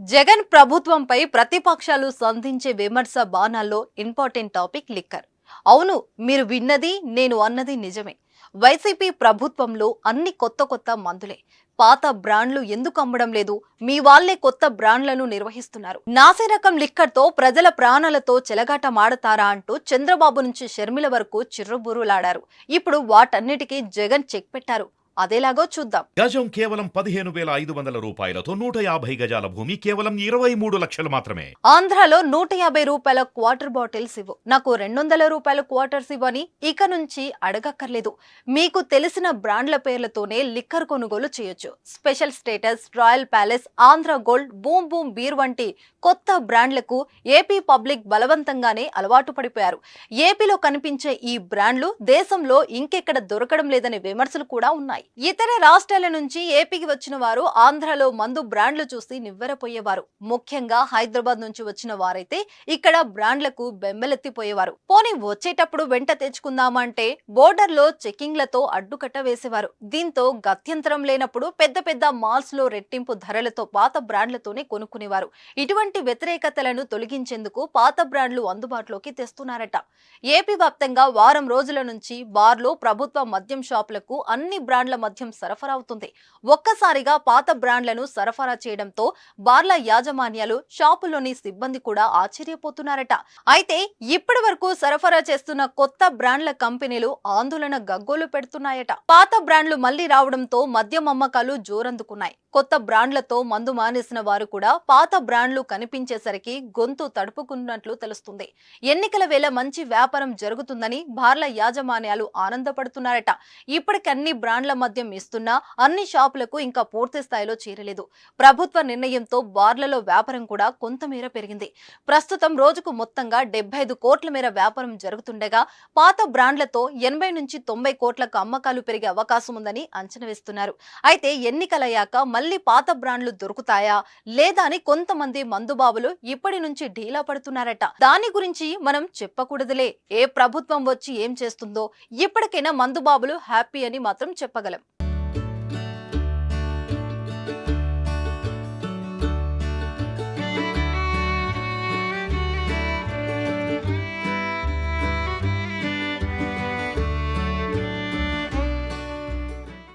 జగన్ ప్రభుత్వంపై ప్రతిపక్షాలు సంధించే విమర్శ బాణాల్లో ఇంపార్టెంట్ టాపిక్ లిక్కర్. అవును, మీరు విన్నది నేను అన్నది నిజమే. వైసీపీ ప్రభుత్వంలో అన్ని కొత్త మందులే. పాత బ్రాండ్లు ఎందుకు అమ్మడం లేదు? మీ వాళ్లే కొత్త బ్రాండ్లను నిర్వహిస్తున్నారు. నాసిరకం లిక్కర్ తో ప్రజల ప్రాణాలతో చెలగాట మాడతారా అంటూ చంద్రబాబు నుంచి షర్మిల వరకు చిర్రుబుర్రులాడారు. ఇప్పుడు వాటన్నిటికీ జగన్ చెక్ పెట్టారు. అదేలాగో చూద్దాం. గజం కేవలం 15,500 రూపాయలతో 150 గజాల భూమి కేవలం 23 లక్షలు మాత్రమే. ఆంధ్రాలో 150 రూపాయల క్వార్టర్ బాటిల్స్ ఇవ్వు, నాకు 200 రూపాయల క్వార్టర్స్ ఇవ్వని ఇక నుంచి అడగక్కర్లేదు. మీకు తెలిసిన బ్రాండ్ల పేర్లతోనే లిక్కర్ కొనుగోలు చేయొచ్చు. Special status, royal palace, Andhra gold, boom boom beer వంటి కొత్త బ్రాండ్లకు ఏపీ పబ్లిక్ బలవంతంగానే అలవాటు పడిపోయారు. ఏపీలో కనిపించే ఈ బ్రాండ్లు దేశంలో ఇంకెక్కడ దొరకడం లేదనే విమర్శలు కూడా ఉన్నాయి. ఇతర రాష్ట్రాల నుంచి ఏపీకి వచ్చిన వారు ఆంధ్రలో మందు బ్రాండ్లు చూసి నివ్వెరపోయేవారు. ముఖ్యంగా హైదరాబాద్ నుంచి వచ్చిన వారైతే ఇక్కడ బ్రాండ్లకు బెంబెలెత్తిపోయేవారు. పోనీ వచ్చేటప్పుడు వెంట తెచ్చుకుందామంటే బోర్డర్ లో చెకింగ్లతో అడ్డుకట్ట వేసేవారు. దీంతో గత్యంతరం లేనప్పుడు పెద్ద మాల్స్ లో రెట్టింపు ధరలతో పాత బ్రాండ్లతోనే కొనుక్కునేవారు. ఇటువంటి వ్యతిరేకతలను తొలగించేందుకు పాత బ్రాండ్లు అందుబాటులోకి తెస్తున్నారట. ఏపీ వ్యాప్తంగా వారం రోజుల నుంచి బార్లో, ప్రభుత్వ మద్యం షాపులకు అన్ని బ్రాండ్ల మద్యం సరఫరా అవుతుంది. ఒక్కసారిగా పాత బ్రాండ్లను సరఫరా చేయడంతో బార్ల యాజమాన్యాలు, షాపులోని సిబ్బంది కూడా ఆశ్చర్యపోతున్నారట. అయితే ఇప్పటి వరకు సరఫరా చేస్తున్న కొత్త బ్రాండ్ల కంపెనీలు ఆందోళన గగ్గోలు పెడుతున్నాయట. పాత బ్రాండ్లు మళ్లీ రావడంతో మద్యం అమ్మకాలు జోరందుకున్నాయి. కొత్త బ్రాండ్లతో మందు మానేసిన వారు కూడా పాత బ్రాండ్లు కనిపించేసరికి గొంతు తడుపుకున్నట్లు తెలుస్తుంది. ఎన్నికల వేళ మంచి వ్యాపారం జరుగుతుందని బార్ల యాజమాన్యాలు ఆనందపడుతున్నారట. ఇప్పటికన్ని బ్రాండ్ల మద్యం ఇస్తున్నా అన్ని షాపులకు ఇంకా పూర్తి స్థాయిలో చేరలేదు. ప్రభుత్వ నిర్ణయంతో బార్లలో వ్యాపారం కూడా కొంతమేర పెరిగింది. ప్రస్తుతం రోజుకు మొత్తంగా 75 కోట్ల మేర వ్యాపారం జరుగుతుండగా పాత బ్రాండ్లతో 80 నుంచి 90 కోట్లకు అమ్మకాలు పెరిగే అవకాశం ఉందని అంచనా వేస్తున్నారు. అయితే ఎన్నికలయ్యాక మళ్లీ పాత బ్రాండ్లు దొరుకుతాయా లేదా అని కొంతమంది మందుబాబులు ఇప్పటి నుంచి ఢీలా పడుతున్నారట. దాని గురించి మనం చెప్పకూడదులే, ఏ ప్రభుత్వం వచ్చి ఏం చేస్తుందో. ఇప్పటికైనా మందుబాబులు హ్యాపీ అని మాత్రం చెప్పగలం.